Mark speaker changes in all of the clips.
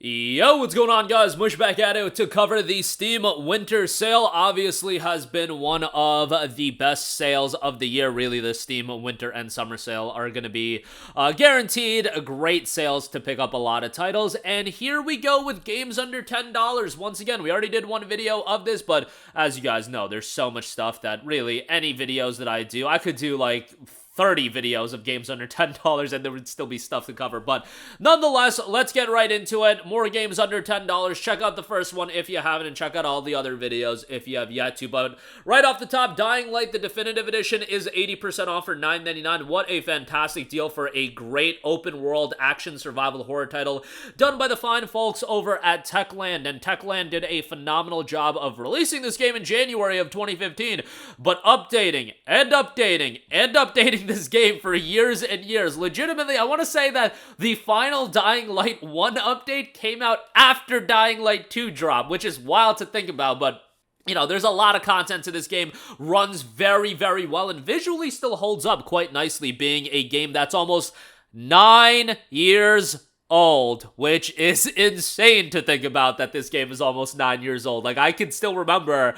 Speaker 1: Yo, what's going on, guys? Mush back at it to cover the Steam Winter Sale. Obviously has been one of the best sales of the year. Really, the Steam Winter and Summer Sale are going to be guaranteed great sales to pick up a lot of titles. And here we go with games under $10. Once again, we already did one video of this, but as you guys know, there's so much stuff that really any videos that I do, I could do like 30 videos of games under $10 and there would still be stuff to cover. But nonetheless, let's get right into it. More games under $10. Check out the first one if you haven't, and check out all the other videos if you have yet to. But right off the top, Dying Light, the Definitive Edition, is 80% off for $9.99. What a fantastic deal for a great open-world action survival horror title done by the fine folks over at Techland. And Techland did a phenomenal job of releasing this game in January of 2015, but updating and updating and updating this game for years and years. Legitimately, I want to say that the final Dying Light 1 update came out after Dying Light 2 dropped, which is wild to think about, but you know, there's a lot of content to this game, runs very, very well, and visually still holds up quite nicely, being a game that's almost 9 years old, which is insane to think about, that this game is almost 9 years old. Like, I can still remember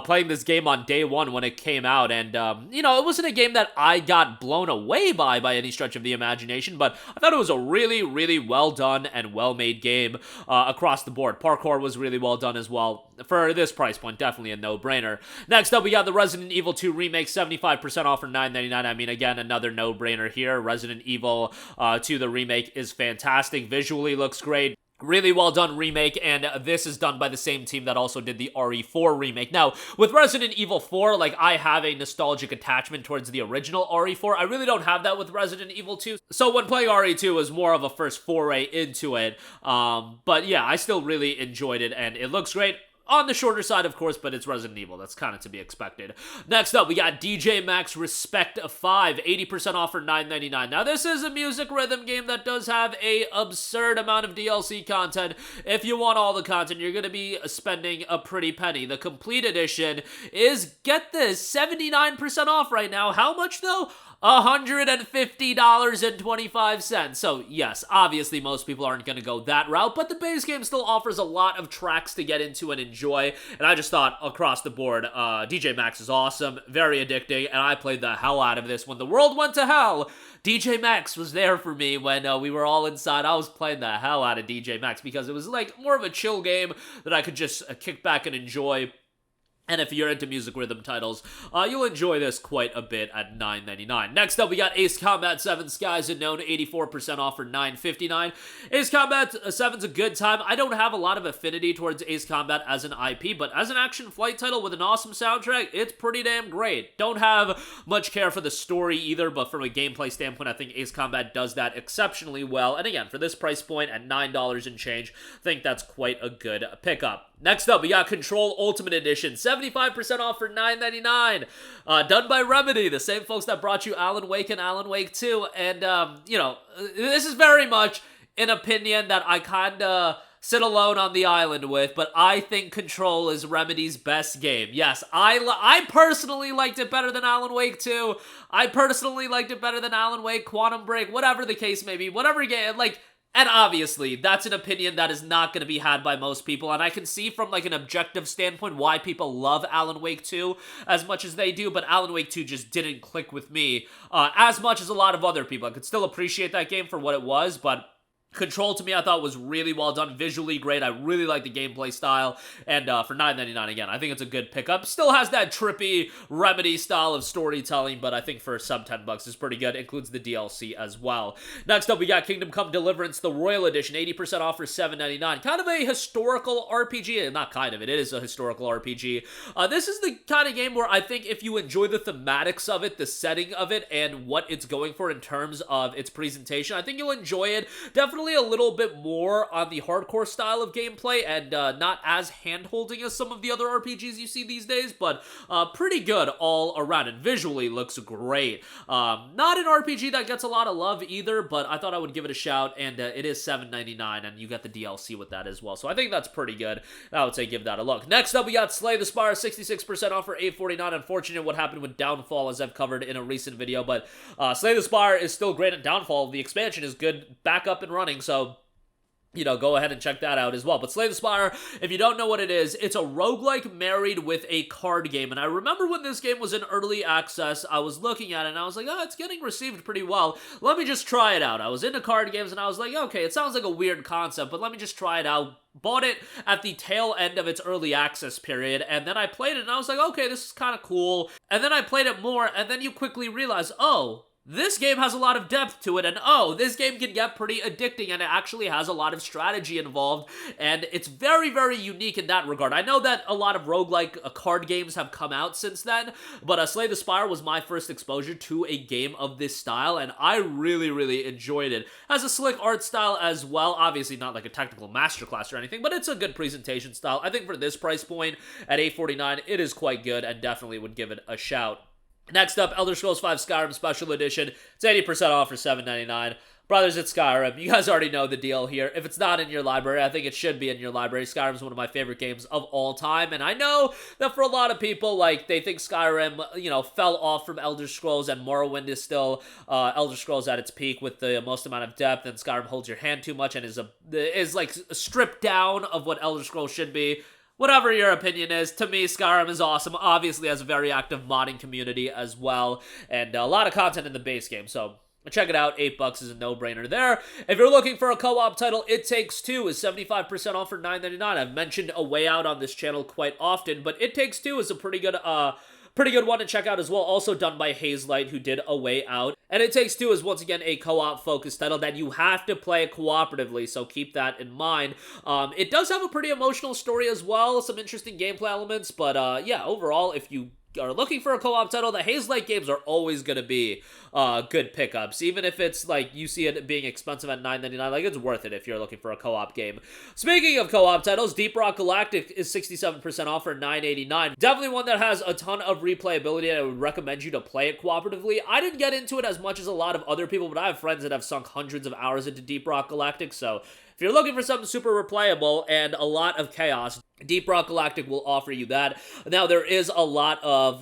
Speaker 1: playing this game on day one when it came out, and you know, it wasn't a game that I got blown away by any stretch of the imagination, but I thought it was a really, really well done and well made game across the board. Parkour was really well done as well. For this price point, definitely a no-brainer. Next up, we got the Resident Evil 2 Remake, 75% off for $9.99. I mean, again, another no-brainer here. Resident Evil 2, the remake, is fantastic. Visually looks great. Really well done remake, and this is done by the same team that also did the RE4 remake. Now, with Resident Evil 4, like, I have a nostalgic attachment towards the original RE4. I really don't have that with Resident Evil 2. So when playing RE2, it was more of a first foray into it. But yeah, I still really enjoyed it, and it looks great. On the shorter side, of course, but it's Resident Evil. That's kind of to be expected. Next up, we got DJMAX Respect 5, 80% off for $9.99. Now, this is a music rhythm game that does have a absurd amount of DLC content. If you want all the content, you're going to be spending a pretty penny. The Complete Edition is, get this, 79% off right now. How much, though? $150.25. So yes, obviously most people aren't going to go that route, but the base game still offers a lot of tracks to get into and enjoy, and I just thought across the board, DJMAX is awesome, very addicting, and I played the hell out of this. When the world went to hell, DJMAX was there for me when we were all inside. I was playing the hell out of DJMAX because it was like more of a chill game that I could just kick back and enjoy. And if you're into music rhythm titles, you'll enjoy this quite a bit at $9.99. Next up, we got Ace Combat 7 Skies Unknown, 84% off for $9.59. Ace Combat 7's a good time. I don't have a lot of affinity towards Ace Combat as an IP, but as an action flight title with an awesome soundtrack, it's pretty damn great. Don't have much care for the story either, but from a gameplay standpoint, I think Ace Combat does that exceptionally well. And again, for this price point at $9 and change, I think that's quite a good pickup. Next up, we got Control Ultimate Edition, 75% off for $9.99. Done by Remedy, the same folks that brought you Alan Wake and Alan Wake 2. And, you know, this is very much an opinion that I kind of sit alone on the island with, but I think Control is Remedy's best game. Yes, I personally liked it better than Alan Wake 2. I personally liked it better than Alan Wake, Quantum Break, whatever the case may be. Whatever game, like... And obviously, that's an opinion that is not going to be had by most people, and I can see from like an objective standpoint why people love Alan Wake 2 as much as they do, but Alan Wake 2 just didn't click with me as much as a lot of other people. I could still appreciate that game for what it was, but Control, to me, I thought was really well done, visually great. I really like the gameplay style, and for $9.99 again, I think it's a good pickup. Still has that trippy Remedy style of storytelling, but I think for sub $10 it's pretty good. Includes the DLC as well. Next up, we got Kingdom Come Deliverance, the Royal Edition, 80% off for $7.99. Kind of a historical RPG, not kind of, it is a historical RPG. This is the kind of game where I think if you enjoy the thematics of it, the setting of it, and what it's going for in terms of its presentation, I think you'll enjoy it. Definitely a little bit more on the hardcore style of gameplay and not as hand-holding as some of the other RPGs you see these days, but pretty good all around, and visually looks great. Not an RPG that gets a lot of love either, but I thought I would give it a shout, and it is $7.99, and you get the DLC with that as well, so I think that's pretty good. I would say give that a look. Next up, we got Slay the Spire, 66% off for $8.49. Unfortunate what happened with Downfall, as I've covered in a recent video, but Slay the Spire is still great, and Downfall, the expansion, is good, back up and running. So go ahead and check that out as well. But Slay the Spire, if you don't know what it is, it's a roguelike married with a card game. And I remember when this game was in early access, I was looking at it and I was like, oh, it's getting received pretty well. Let me just try it out. I was into card games and I was like, okay, it sounds like a weird concept, but let me just try it out. Bought it at the tail end of its early access period, and then I played it and I was like, okay, this is kind of cool. And then I played it more, and then you quickly realize, oh, this game has a lot of depth to it, and oh, this game can get pretty addicting, and it actually has a lot of strategy involved, and it's very, very unique in that regard. I know that a lot of roguelike card games have come out since then, but Slay the Spire was my first exposure to a game of this style, and I really, really enjoyed it. It has a slick art style as well, obviously not like a technical masterclass or anything, but it's a good presentation style. I think for this price point, at $849, it is quite good, and definitely would give it a shout. Next up, Elder Scrolls V Skyrim Special Edition. It's 80% off for $7.99. Brothers, it's Skyrim. You guys already know the deal here. If it's not in your library, I think it should be in your library. Skyrim's one of my favorite games of all time, and I know that for a lot of people, they think Skyrim, fell off from Elder Scrolls, and Morrowind is still Elder Scrolls at its peak with the most amount of depth, and Skyrim holds your hand too much and is stripped down of what Elder Scrolls should be. Whatever your opinion is, to me, Skyrim is awesome. Obviously has a very active modding community as well, and a lot of content in the base game, so check it out. $8 is a no-brainer there. If you're looking for a co-op title, It Takes Two is 75% off for $9.99. I've mentioned A Way Out on this channel quite often, but It Takes Two is a pretty good one to check out as well. Also done by Hazelight, who did A Way Out. And It Takes Two is once again a co-op focused title that you have to play cooperatively, so keep that in mind. It does have a pretty emotional story as well, some interesting gameplay elements, but yeah, overall, if you are looking for a co-op title, the Hazelight games are always going to be good pickups. Even if it's you see it being expensive at $9.99, it's worth it if you're looking for a co-op game. Speaking of co-op titles, Deep Rock Galactic is 67% off for $9.89. Definitely one that has a ton of replayability, and I would recommend you to play it cooperatively. I didn't get into it as much as a lot of other people, but I have friends that have sunk hundreds of hours into Deep Rock Galactic, so if you're looking for something super replayable and a lot of chaos, Deep Rock Galactic will offer you that. Now, there is a lot of,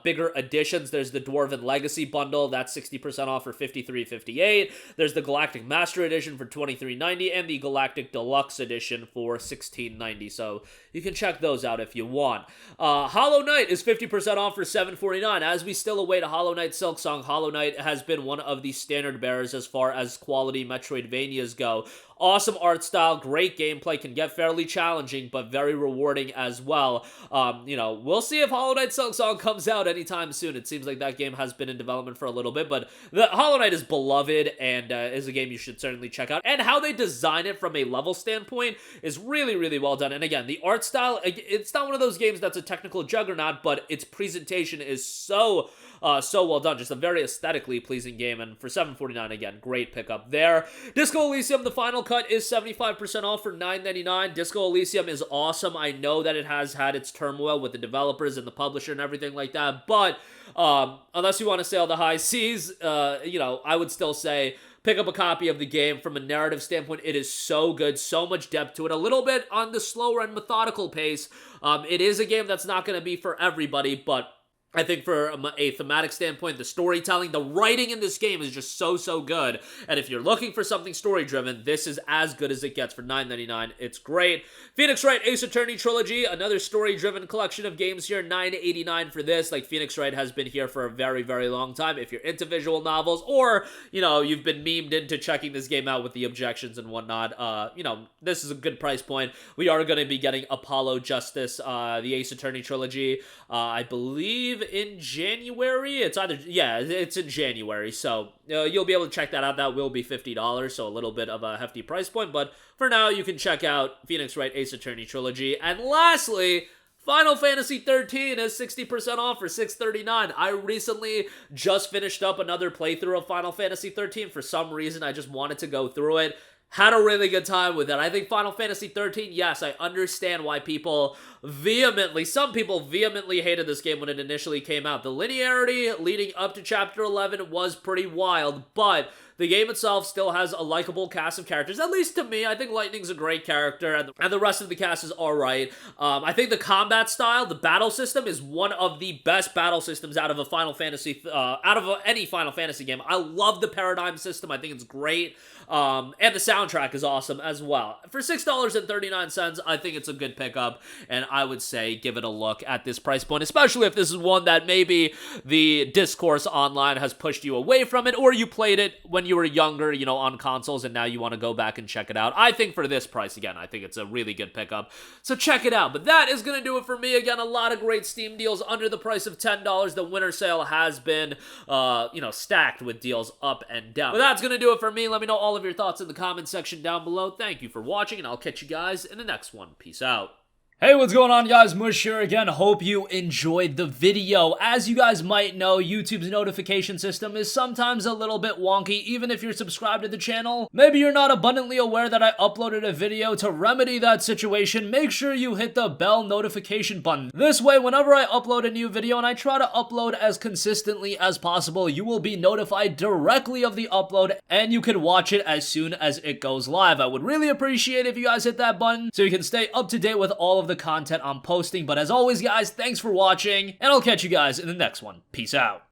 Speaker 1: bigger additions. There's the Dwarven Legacy bundle. That's 60% off for $53.58. There's the Galactic Master Edition for $23.90 and the Galactic Deluxe Edition for $16.90. So you can check those out if you want. Hollow Knight is 50% off for $7.49. As we still await a Hollow Knight Silksong, Hollow Knight has been one of the standard bearers as far as quality Metroidvanias go. Awesome art style, great gameplay, can get fairly challenging, but very rewarding as well. We'll see if Hollow Knight Silksong comes out anytime soon. It seems like that game has been in development for a little bit, but the Hollow Knight is beloved and is a game you should certainly check out. And how they design it from a level standpoint is really, really well done. And again, the art style, it's not one of those games that's a technical juggernaut, but its presentation is so well done. Just a very aesthetically pleasing game, and for $7.49, again, great pickup there. Disco Elysium, the final cut, is 75% off for $9.99. Disco Elysium is awesome. I know that it has had its turmoil with the developers and the publisher and everything like that, but unless you want to sail the high seas, I would still say pick up a copy of the game. From a narrative standpoint, it is so good, so much depth to it, a little bit on the slower and methodical pace. It is a game that's not going to be for everybody, but I think for a thematic standpoint, the storytelling, the writing in this game is just so good. And if you're looking for something story-driven, this is as good as it gets for $9.99. It's great. Phoenix Wright Ace Attorney Trilogy, another story-driven collection of games here. $9.89 for this. Phoenix Wright has been here for a very, very long time. If you're into visual novels, or, you've been memed into checking this game out with the objections and whatnot, this is a good price point. We are going to be getting Apollo Justice, the Ace Attorney Trilogy, I believe in January. It's in January, so you'll be able to check that out. That will be $50, so a little bit of a hefty price point, but for now you can check out Phoenix Wright Ace Attorney Trilogy. And lastly, Final Fantasy XIII is 60% off for $6.39. I recently just finished up another playthrough of Final Fantasy XIII. For some reason, I just wanted to go through it. Had a really good time with it. I think Final Fantasy XIII, yes, I understand why some people vehemently hated this game when it initially came out. The linearity leading up to Chapter 11 was pretty wild, but the game itself still has a likable cast of characters, at least to me. I think Lightning's a great character, and the rest of the cast is alright. I think the combat style, the battle system, is one of the best battle systems out of a Final Fantasy, any Final Fantasy game. I love the paradigm system. I think it's great. And the soundtrack is awesome as well. For $6.39, I think it's a good pickup, and I would say give it a look at this price point, especially if this is one that maybe the discourse online has pushed you away from it, or you played it when you were younger, you know, on consoles, and now you want to go back and check it out. I think for this price, again, I think it's a really good pickup, so check it out. But that is going to do it for me. Again, a lot of great Steam deals under the price of $10. The winter sale has been, stacked with deals up and down. But that's going to do it for me. Let me know all of your thoughts in the comment section down below. Thank you for watching, and I'll catch you guys in the next one. Peace out.
Speaker 2: Hey, what's going on, guys? Mush here again. Hope you enjoyed the video. As you guys might know, YouTube's notification system is sometimes a little bit wonky, even if you're subscribed to the channel. Maybe you're not abundantly aware that I uploaded a video. To remedy that situation, make sure you hit the bell notification button. This way, whenever I upload a new video, and I try to upload as consistently as possible, you will be notified directly of the upload, and you can watch it as soon as it goes live. I would really appreciate if you guys hit that button so you can stay up to date with all of the content I'm posting. But as always, guys, thanks for watching, and I'll catch you guys in the next one. Peace out.